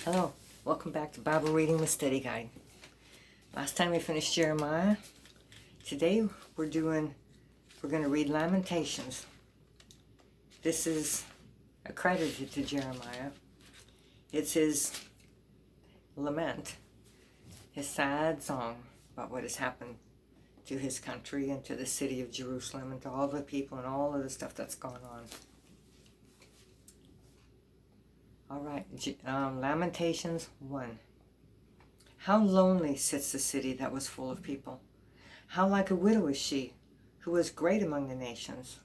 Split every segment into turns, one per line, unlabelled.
Hello, welcome back to Bible Reading with Study Guide. Last time we finished Jeremiah. Today we're going to read Lamentations. This is accredited to Jeremiah. It's his lament, his sad song about what has happened to his country and to the city of Jerusalem and to all the people and all of the stuff that's gone on. All right, Lamentations 1. How lonely sits the city that was full of people. How like a widow is she, who was great among the nations.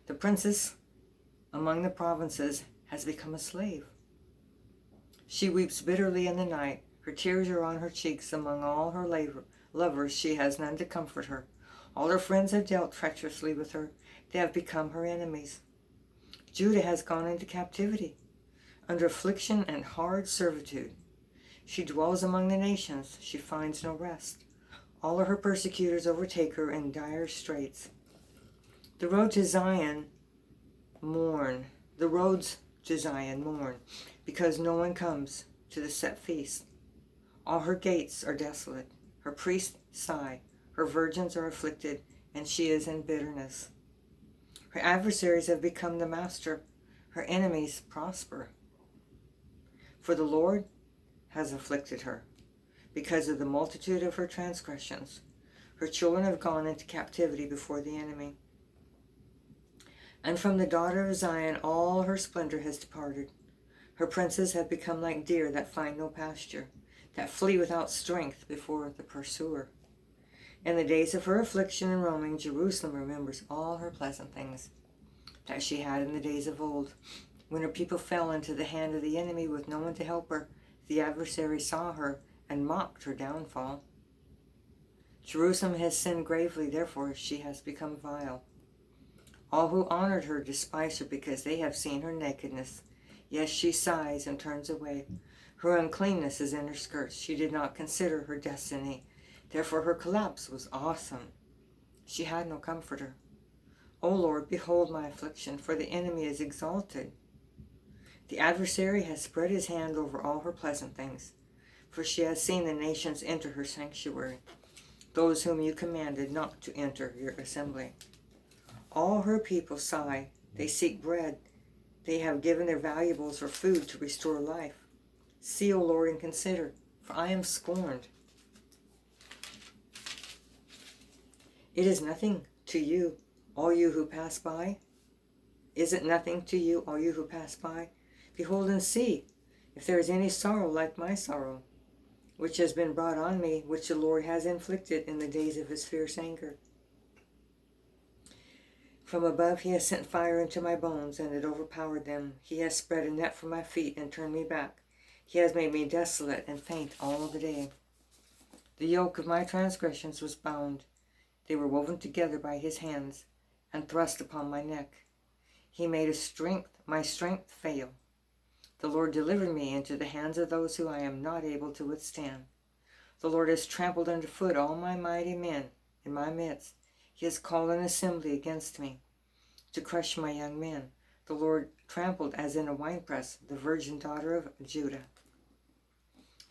The princess among the provinces has become a slave. She weeps bitterly in the night. Her tears are on her cheeks. Among all her lovers she has none to comfort her. All her friends have dealt treacherously with her. They have become her enemies. Judah has gone into captivity, under affliction and hard servitude. She dwells among the nations. She finds no rest. All of her persecutors overtake her in dire straits. The road to Zion mourn. The roads to Zion mourn, because no one comes to the set feast. All her gates are desolate. Her priests sigh. Her virgins are afflicted, and she is in bitterness. Her adversaries have become the master. Her enemies prosper. For the Lord has afflicted her because of the multitude of her transgressions. Her children have gone into captivity before the enemy. And from the daughter of Zion all her splendor has departed. Her princes have become like deer that find no pasture, that flee without strength before the pursuer. In the days of her affliction and roaming, Jerusalem remembers all her pleasant things that she had in the days of old. When her people fell into the hand of the enemy with no one to help her, the adversary saw her and mocked her downfall. Jerusalem has sinned gravely, therefore she has become vile. All who honored her despise her because they have seen her nakedness. Yes, she sighs and turns away. Her uncleanness is in her skirts. She did not consider her destiny. Therefore her collapse was awesome. She had no comforter. O Lord, behold my affliction, for the enemy is exalted. The adversary has spread his hand over all her pleasant things, for she has seen the nations enter her sanctuary, those whom you commanded not to enter your assembly. All her people sigh, they seek bread, they have given their valuables for food to restore life. See, O Lord, and consider, for I am scorned. It is nothing to you, all you who pass by. Is it nothing to you, all you who pass by? Behold and see, if there is any sorrow like my sorrow, which has been brought on me, which the Lord has inflicted in the days of his fierce anger. From above he has sent fire into my bones, and it overpowered them. He has spread a net for my feet and turned me back. He has made me desolate and faint all the day. The yoke of my transgressions was bound. They were woven together by his hands and thrust upon my neck. He made my strength fail. The Lord delivered me into the hands of those who I am not able to withstand. The Lord has trampled underfoot all my mighty men in my midst. He has called an assembly against me to crush my young men. The Lord trampled as in a winepress the virgin daughter of Judah.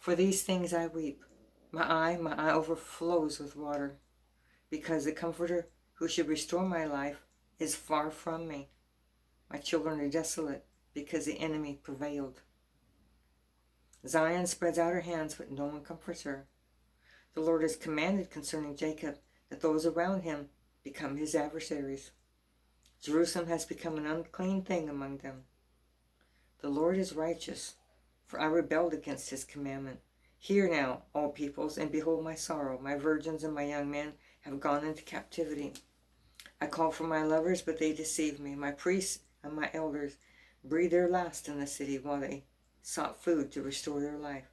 For these things I weep. My eye overflows with water, because the Comforter who should restore my life is far from me. My children are desolate, because the enemy prevailed. Zion spreads out her hands, but no one comforts her. The Lord has commanded concerning Jacob that those around him become his adversaries. Jerusalem has become an unclean thing among them. The Lord is righteous, for I rebelled against his commandment. Hear now, all peoples, and behold my sorrow. My virgins and my young men have gone into captivity. I call for my lovers, but they deceive me. My priests and my elders breathed their last in the city while they sought food to restore their life.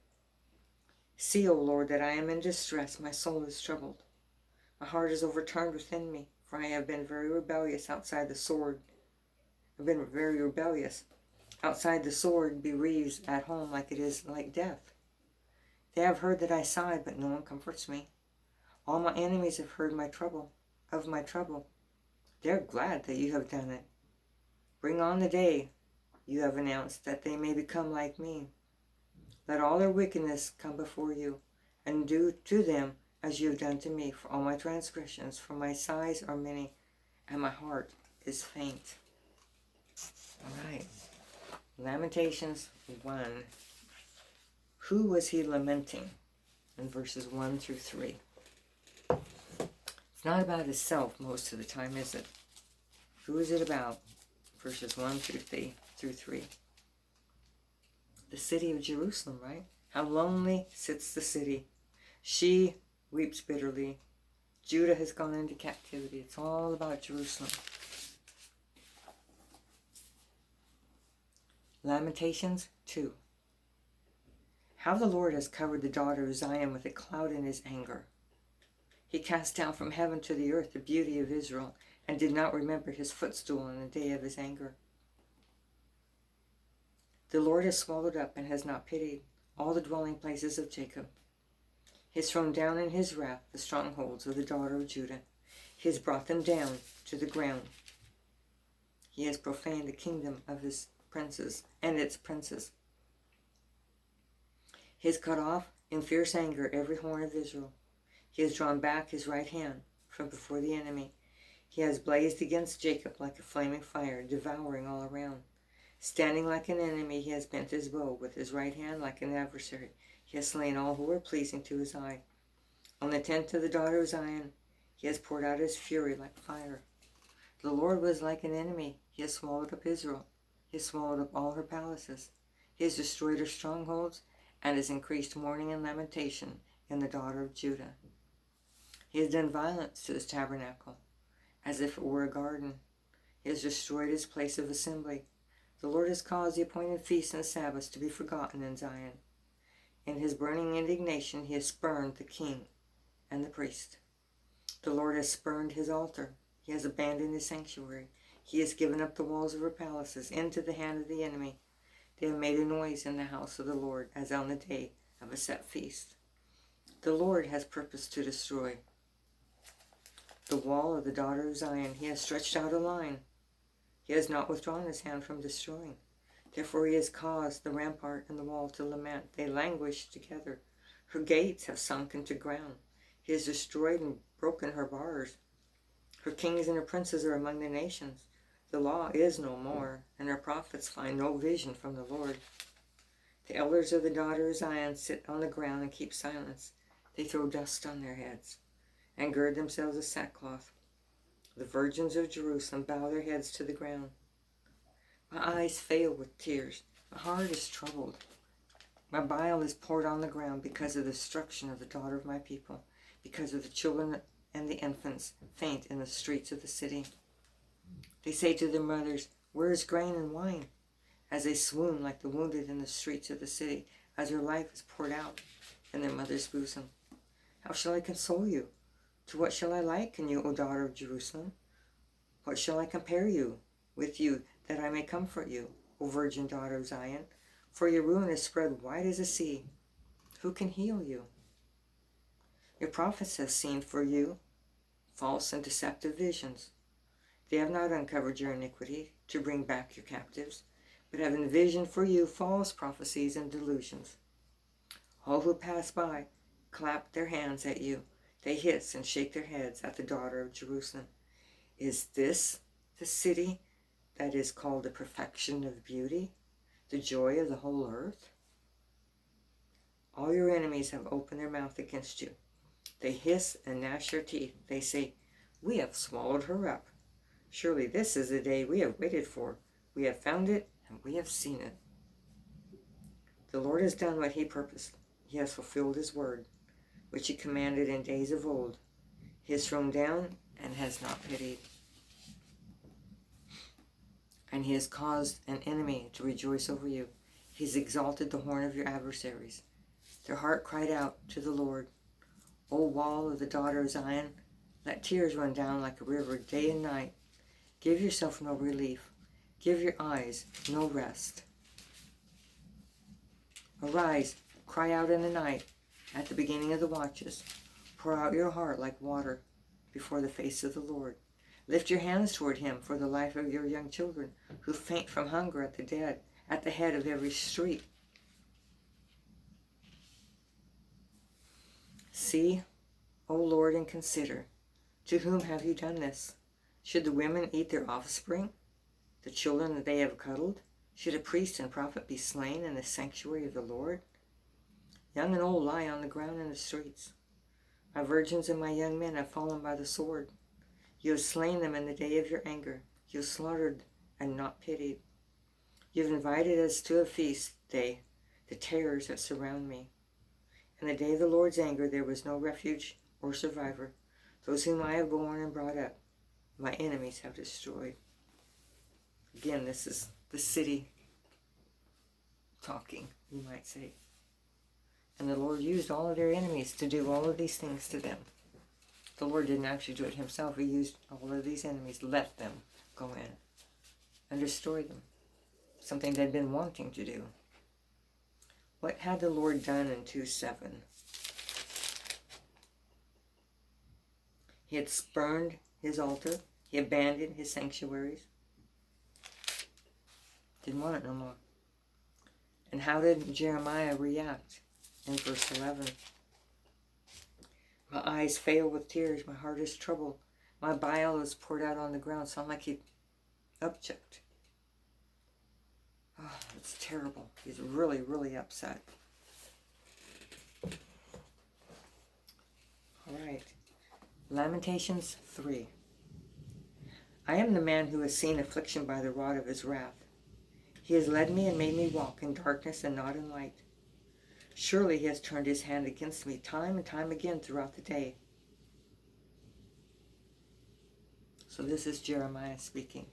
See, O Lord, that I am in distress. My soul is troubled. My heart is overturned within me, for I have been very rebellious outside the sword. I've been very rebellious. Outside the sword bereaves, at home like it is like death. They have heard that I sighed, but no one comforts me. All my enemies have heard of my trouble. They are glad that you have done it. Bring on the day you have announced, that they may become like me. Let all their wickedness come before you, and do to them as you have done to me, for all my transgressions, for my sighs are many, and my heart is faint. All right. Lamentations 1. Who was he lamenting? In verses 1 through 3. It's not about himself most of the time, is it? Who is it about? Verses 1 through 3. The city of Jerusalem, right? How lonely sits the city. She weeps bitterly. Judah has gone into captivity. It's all about Jerusalem. Lamentations 2. How the Lord has covered the daughter of Zion with a cloud in his anger. He cast down from heaven to the earth the beauty of Israel, and did not remember his footstool in the day of his anger. The Lord has swallowed up and has not pitied all the dwelling places of Jacob. He has thrown down in his wrath the strongholds of the daughter of Judah. He has brought them down to the ground. He has profaned the kingdom of his princes and its princes. He has cut off in fierce anger every horn of Israel. He has drawn back his right hand from before the enemy. He has blazed against Jacob like a flaming fire, devouring all around. Standing like an enemy, he has bent his bow with his right hand like an adversary. He has slain all who were pleasing to his eye. On the tent of the daughter of Zion, he has poured out his fury like fire. The Lord was like an enemy. He has swallowed up Israel. He has swallowed up all her palaces. He has destroyed her strongholds, and has increased mourning and lamentation in the daughter of Judah. He has done violence to his tabernacle, as if it were a garden. He has destroyed his place of assembly. The Lord has caused the appointed feasts and Sabbaths to be forgotten in Zion. In his burning indignation, he has spurned the king and the priest. The Lord has spurned his altar. He has abandoned his sanctuary. He has given up the walls of her palaces into the hand of the enemy. They have made a noise in the house of the Lord, as on the day of a set feast. The Lord has purposed to destroy the wall of the daughter of Zion. He has stretched out a line. He has not withdrawn his hand from destroying. Therefore he has caused the rampart and the wall to lament. They languish together. Her gates have sunk into ground. He has destroyed and broken her bars. Her kings and her princes are among the nations. The law is no more, and her prophets find no vision from the Lord. The elders of the daughter of Zion sit on the ground and keep silence. They throw dust on their heads and gird themselves with sackcloth. The virgins of Jerusalem bow their heads to the ground. My eyes fail with tears. My heart is troubled. My bile is poured on the ground because of the destruction of the daughter of my people, because of the children and the infants faint in the streets of the city. They say to their mothers, "Where is grain and wine?" As they swoon like the wounded in the streets of the city, as their life is poured out in their mother's bosom. How shall I console you? To what shall I liken you, O daughter of Jerusalem? What shall I compare you with you, that I may comfort you, O virgin daughter of Zion? For your ruin is spread wide as a sea. Who can heal you? Your prophets have seen for you false and deceptive visions. They have not uncovered your iniquity to bring back your captives, but have envisioned for you false prophecies and delusions. All who pass by clap their hands at you. They hiss and shake their heads at the daughter of Jerusalem. Is this the city that is called the perfection of beauty, the joy of the whole earth? All your enemies have opened their mouth against you. They hiss and gnash their teeth. They say, "We have swallowed her up. Surely this is the day we have waited for. We have found it, and we have seen it." The Lord has done what he purposed. He has fulfilled his word, which he commanded in days of old. He has thrown down and has not pitied. And he has caused an enemy to rejoice over you. He has exalted the horn of your adversaries. Their heart cried out to the Lord. O wall of the daughter of Zion, let tears run down like a river day and night. Give yourself no relief. Give your eyes no rest. Arise, cry out in the night, at the beginning of the watches. Pour out your heart like water before the face of the Lord. Lift your hands toward him for the life of your young children, who faint from hunger at the head of every street. See, O Lord, and consider, to whom have you done this? Should the women eat their offspring, the children that they have cuddled? Should a priest and prophet be slain in the sanctuary of the Lord? Young and old lie on the ground in the streets. My virgins and my young men have fallen by the sword. You have slain them in the day of your anger. You have slaughtered and not pitied. You have invited us to a feast day, the terrors that surround me. In the day of the Lord's anger there was no refuge or survivor. Those whom I have borne and brought up, my enemies have destroyed. Again, this is the city talking, you might say. And the Lord used all of their enemies to do all of these things to them. The Lord didn't actually do it himself. He used all of these enemies, let them go in and destroy them. Something they'd been wanting to do. What had the Lord done in 2:7? He had spurned his altar. He abandoned his sanctuaries. Didn't want it no more. And how did Jeremiah react in verse 11? My eyes fail with tears. My heart is troubled. My bile is poured out on the ground. Sound like he object. Oh, it's terrible. He's really, really upset. All right. Lamentations 3. I am the man who has seen affliction by the rod of his wrath. He has led me and made me walk in darkness and not in light. Surely he has turned his hand against me time and time again throughout the day. So this is Jeremiah speaking.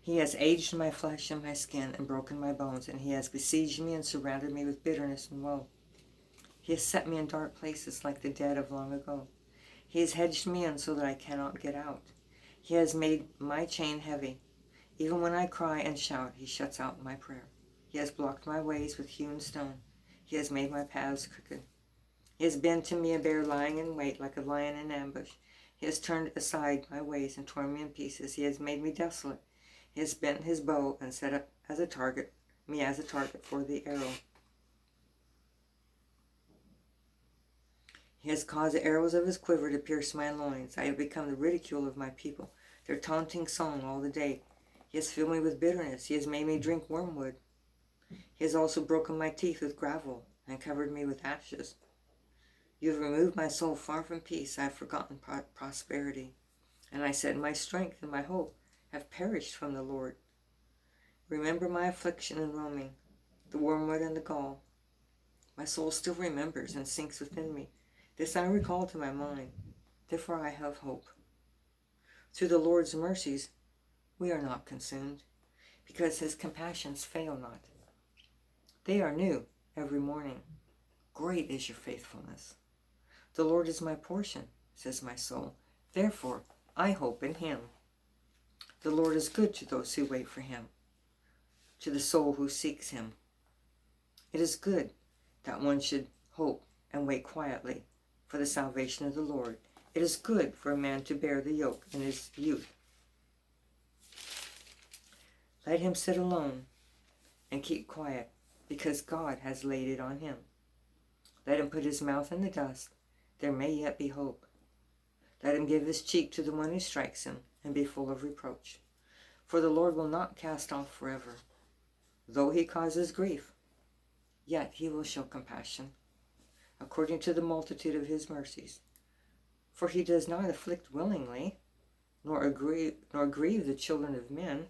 He has aged my flesh and my skin and broken my bones, and he has besieged me and surrounded me with bitterness and woe. He has set me in dark places like the dead of long ago. He has hedged me in so that I cannot get out. He has made my chain heavy. Even when I cry and shout, he shuts out my prayer. He has blocked my ways with hewn stone. He has made my paths crooked. He has been to me a bear lying in wait like a lion in ambush. He has turned aside my ways and torn me in pieces. He has made me desolate. He has bent his bow and set up as a target, me as a target for the arrow. He has caused the arrows of his quiver to pierce my loins. I have become the ridicule of my people, their taunting song all the day. He has filled me with bitterness. He has made me drink wormwood. He has also broken my teeth with gravel and covered me with ashes. You have removed my soul far from peace. I have forgotten prosperity. And I said, my strength and my hope have perished from the Lord. Remember my affliction and roaming, the wormwood and the gall. My soul still remembers and sinks within me. This I recall to my mind. Therefore I have hope. Through the Lord's mercies we are not consumed, because his compassions fail not. They are new every morning. Great is your faithfulness. The Lord is my portion, says my soul. Therefore I hope in him. The Lord is good to those who wait for him, to the soul who seeks him. It is good that one should hope and wait quietly for the salvation of the Lord. It is good for a man to bear the yoke in his youth. Let him sit alone and keep quiet, because God has laid it on him. Let him put his mouth in the dust. There may yet be hope. Let him give his cheek to the one who strikes him, and be full of reproach. For the Lord will not cast off forever. Though he causes grief, yet he will show compassion, according to the multitude of his mercies. For he does not afflict willingly, nor grieve the children of men,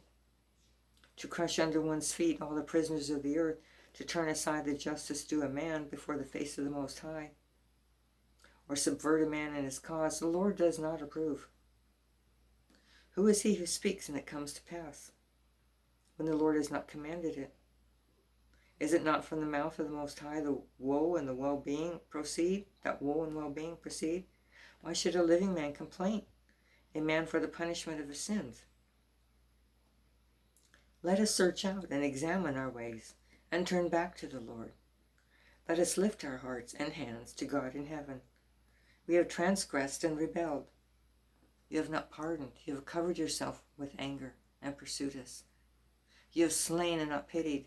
to crush under one's feet all the prisoners of the earth, to turn aside the justice due a man before the face of the Most High, or subvert a man in his cause, the Lord does not approve. Who is he who speaks and it comes to pass, when the Lord has not commanded it? Is it not from the mouth of the Most High the woe and the well-being proceed? That woe and well-being proceed? Why should a living man complain, a man for the punishment of his sins? Let us search out and examine our ways, and turn back to the Lord. Let us lift our hearts and hands to God in heaven. We have transgressed and rebelled. You have not pardoned. You have covered yourself with anger and pursued us. You have slain and not pitied.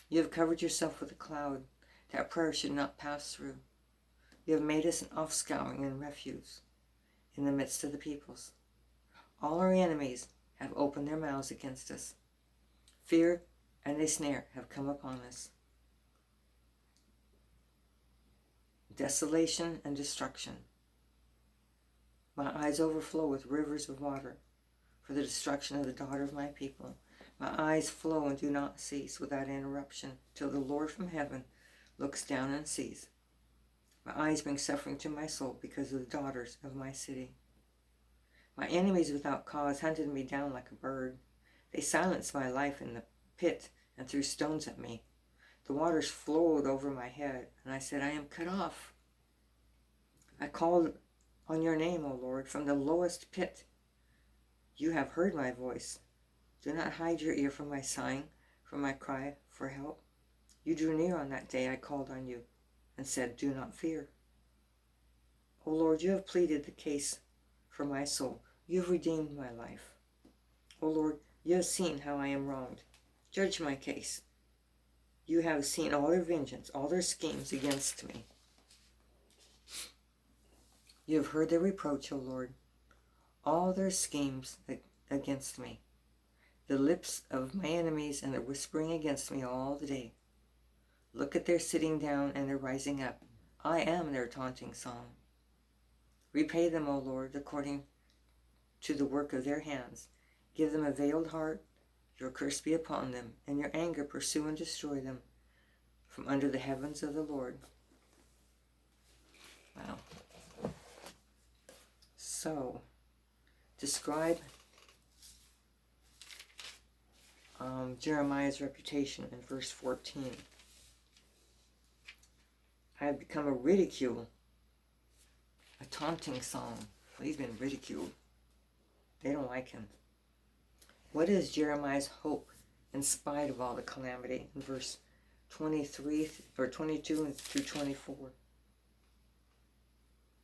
You have covered yourself with a cloud, that prayer should not pass through. You have made us an offscouring and refuse in the midst of the peoples. All our enemies have opened their mouths against us. Fear and a snare have come upon us. Desolation and destruction. My eyes overflow with rivers of water for the destruction of the daughter of my people. My eyes flow and do not cease without interruption till the Lord from heaven looks down and sees. My eyes bring suffering to my soul because of the daughters of my city. My enemies without cause hunted me down like a bird. They silenced my life in the pit and threw stones at me. The waters flowed over my head, and I said, I am cut off. I called on your name, O Lord, from the lowest pit. You have heard my voice. Do not hide your ear from my sighing, from my cry for help. You drew near on that day I called on you and said, do not fear. O Lord, you have pleaded the case for my soul. You have redeemed my life. O Lord, you have seen how I am wronged. Judge my case. You have seen all their vengeance, all their schemes against me. You have heard their reproach, O Lord, all their schemes against me. The lips of my enemies and their whispering against me all the day. Look at their sitting down and their rising up. I am their taunting song. Repay them, O Lord, according to the work of their hands. Give them a veiled heart. Your curse be upon them, and your anger pursue and destroy them from under the heavens of the Lord. Wow. So, describe Jeremiah's reputation in verse 14. I have become a ridicule, a taunting song. Well, he's been ridiculed. They don't like him. What is Jeremiah's hope in spite of all the calamity? In verse 23 or 22 through 24.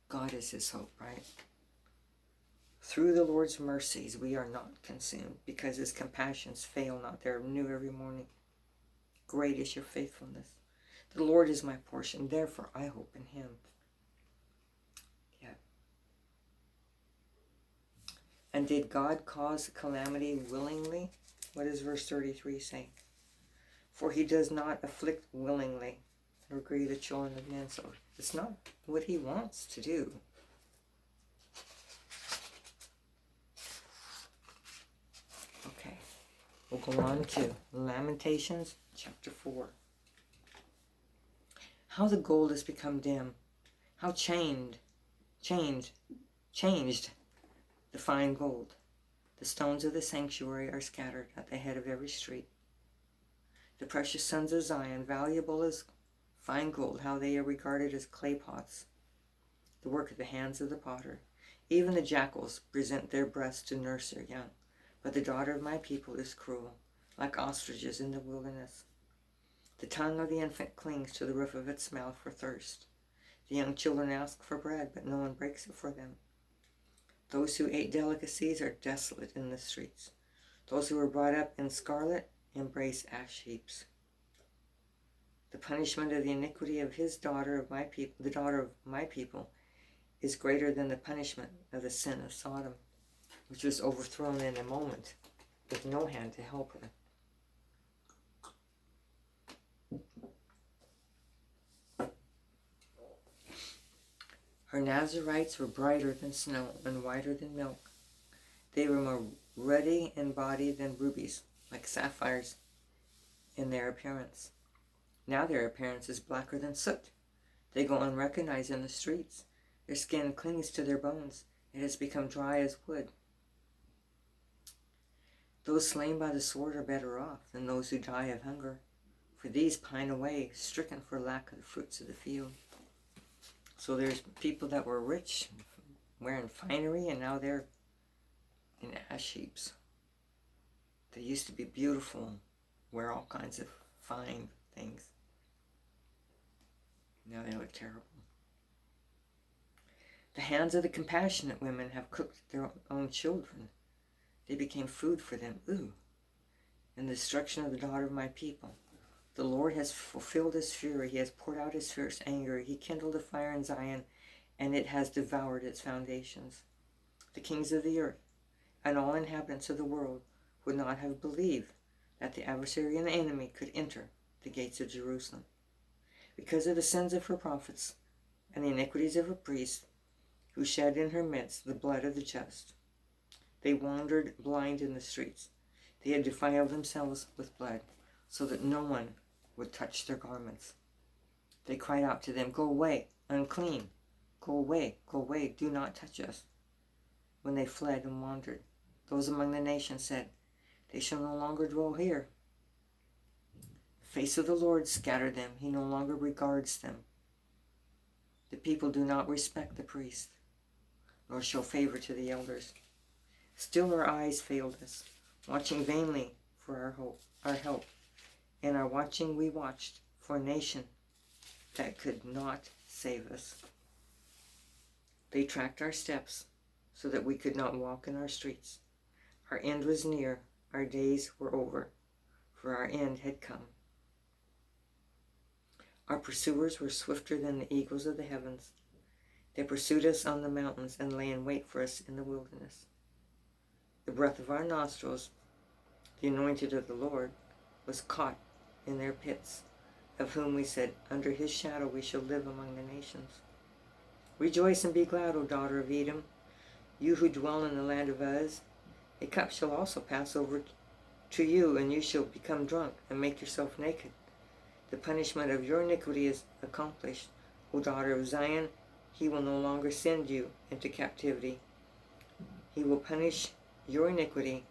God is his hope, right? Through the Lord's mercies we are not consumed, because his compassions fail not. They are new every morning. Great is your faithfulness. The Lord is my portion, therefore I hope in him. Yeah. And did God cause calamity willingly? What does verse 33 say? For he does not afflict willingly, nor grieve the children of men. So it's not what he wants to do. Okay, we'll go on to Lamentations chapter 4. How the gold has become dim, how changed the fine gold. The stones of the sanctuary are scattered at the head of every street. The precious sons of Zion, valuable as fine gold, how they are regarded as clay pots, the work of the hands of the potter. Even the jackals present their breasts to nurse their young, but the daughter of my people is cruel, like ostriches in the wilderness. The tongue of the infant clings to the roof of its mouth for thirst. The young children ask for bread, but no one breaks it for them. Those who ate delicacies are desolate in the streets. Those who were brought up in scarlet embrace ash heaps. The punishment of the iniquity of his daughter of my people, the daughter of my people, is greater than the punishment of the sin of Sodom, which was overthrown in a moment, with no hand to help her. Her Nazarites were brighter than snow and whiter than milk. They were more ruddy in body than rubies, like sapphires in their appearance. Now their appearance is blacker than soot. They go unrecognized in the streets. Their skin clings to their bones. It has become dry as wood. Those slain by the sword are better off than those who die of hunger, for these pine away, stricken for lack of the fruits of the field. So there's people that were rich, wearing finery, and now they're in ash heaps. They used to be beautiful, wear all kinds of fine things. Now they look terrible. The hands of the compassionate women have cooked their own children. They became food for them. Ooh. And the destruction of the daughter of my people. The Lord has fulfilled his fury. He has poured out his fierce anger. He kindled a fire in Zion, and it has devoured its foundations. The kings of the earth and all inhabitants of the world would not have believed that the adversary and the enemy could enter the gates of Jerusalem. Because of the sins of her prophets and the iniquities of her priests, who shed in her midst the blood of the just, they wandered blind in the streets. They had defiled themselves with blood, so that no one would touch their garments. They cried out to them, "Go away, unclean! Go away, do not touch us." When they fled and wandered, those among the nations said, "They shall no longer dwell here." The face of the Lord scattered them. He no longer regards them. The people do not respect the priest, nor show favor to the elders. Still our eyes failed us, watching vainly for our help. In our watching we watched for a nation that could not save us. They tracked our steps so that we could not walk in our streets. Our end was near, our days were over, for our end had come. Our pursuers were swifter than the eagles of the heavens. They pursued us on the mountains and lay in wait for us in the wilderness. The breath of our nostrils, the anointed of the Lord, was caught in their pits, of whom we said, "Under his shadow we shall live among the nations." Rejoice and be glad, O daughter of Edom, you who dwell in the land of Uz. A cup shall also pass over to you, and you shall become drunk and make yourself naked. The punishment of your iniquity is accomplished, O daughter of Zion. He will no longer send you into captivity. He will punish your iniquity,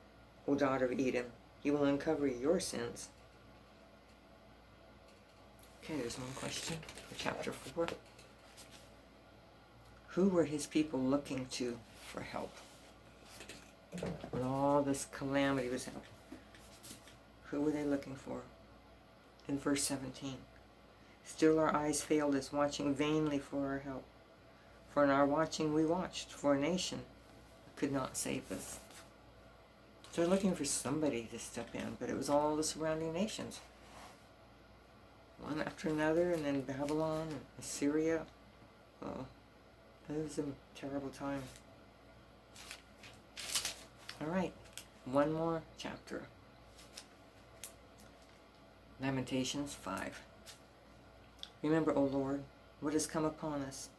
O daughter of Edom. He will uncover your sins. Okay, there's one question for chapter 4. Who were his people looking to for help when all this calamity was happening? Who were they looking for? In verse 17, still our eyes failed us, watching vainly for our help. For in our watching we watched for a nation that could not save us. So they're looking for somebody to step in, but it was all the surrounding nations, one after another, and then Babylon and Assyria. Oh, it was a terrible time. All right, one more chapter. Lamentations 5. Remember, O Lord, what has come upon us.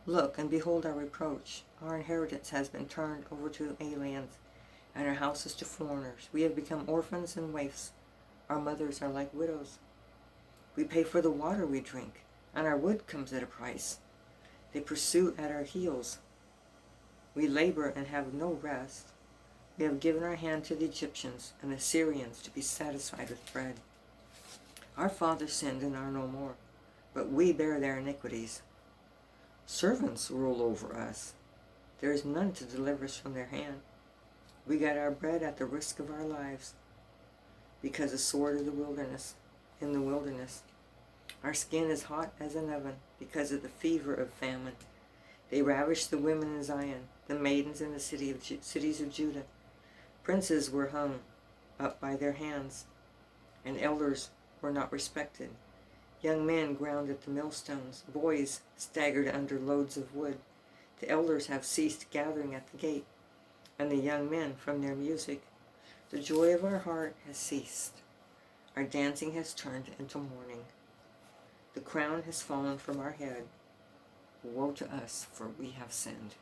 Look and behold our reproach. Our inheritance has been turned over to aliens, and our houses to foreigners. We have become orphans and waifs. Our mothers are like widows. We pay for the water we drink, and our wood comes at a price. They pursue at our heels. We labor and have no rest. We have given our hand to the Egyptians and the Syrians to be satisfied with bread. Our fathers sinned and are no more, but we bear their iniquities. Servants rule over us. There is none to deliver us from their hand. We got our bread at the risk of our lives, because the sword of the wilderness, in the wilderness. Our skin is hot as an oven, because of the fever of famine. They ravished the women in Zion, the maidens in the cities of Judah. Princes were hung up by their hands, and elders were not respected. Young men ground at the millstones. Boys staggered under loads of wood. The elders have ceased gathering at the gate, and the young men from their music. The joy of our heart has ceased. Our dancing has turned into mourning. The crown has fallen from our head. Woe to us, for we have sinned.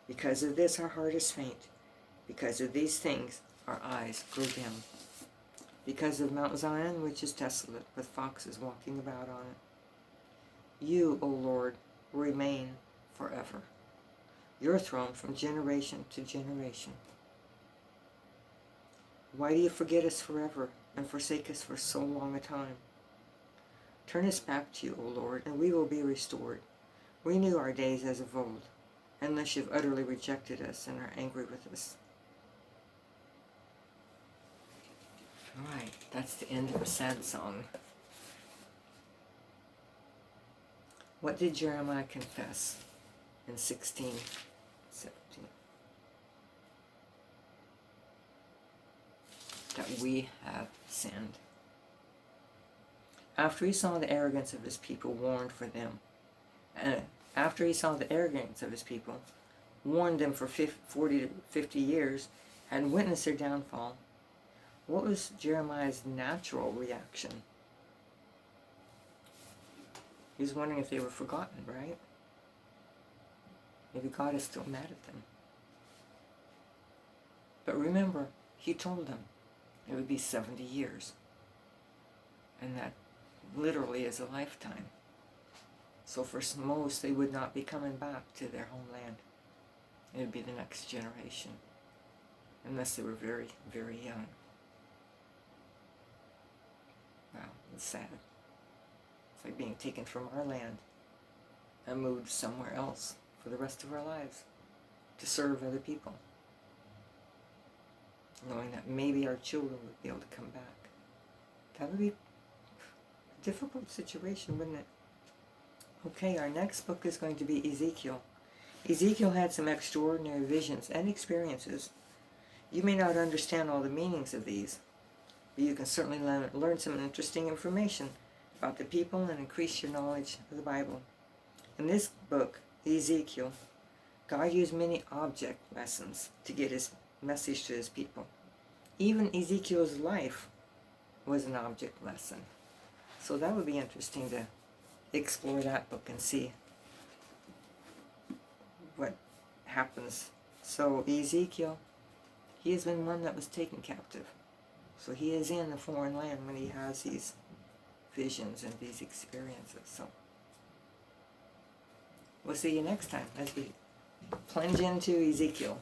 Because of this our heart is faint. Because of these things our eyes grow dim. Because of Mount Zion, which is desolate, with foxes walking about on it. You, O Lord, remain forever. Your throne from generation to generation. Why do you forget us forever and forsake us for so long a time? Turn us back to you, O Lord, and we will be restored. Renew our days as of old, unless you've utterly rejected us and are angry with us. All right, that's the end of a sad song. What did Jeremiah confess in 16:17? That we have sinned. After he saw the arrogance of his people, warned for them. And after he saw the arrogance of his people, warned them for 40 to 50 years, and witnessed their downfall, what was Jeremiah's natural reaction? He was wondering if they were forgotten, right? Maybe God is still mad at them. But remember, he told them it would be 70 years. And that literally is a lifetime. So for most, they would not be coming back to their homeland. It would be the next generation. Unless they were very, very young. Wow, it's sad. It's like being taken from our land and moved somewhere else for the rest of our lives to serve other people, knowing that maybe our children would be able to come back. That would be a difficult situation, wouldn't it? Okay, our next book is going to be Ezekiel. Ezekiel had some extraordinary visions and experiences. You may not understand all the meanings of these, but you can certainly learn some interesting information about the people and increase your knowledge of the Bible. In this book, Ezekiel, God used many object lessons to get his message to his people. Even Ezekiel's life was an object lesson. So that would be interesting to explore that book and see what happens. So Ezekiel, he has been one that was taken captive. So he is in a foreign land when he has these visions and these experiences. So we'll see you next time as we plunge into Ezekiel.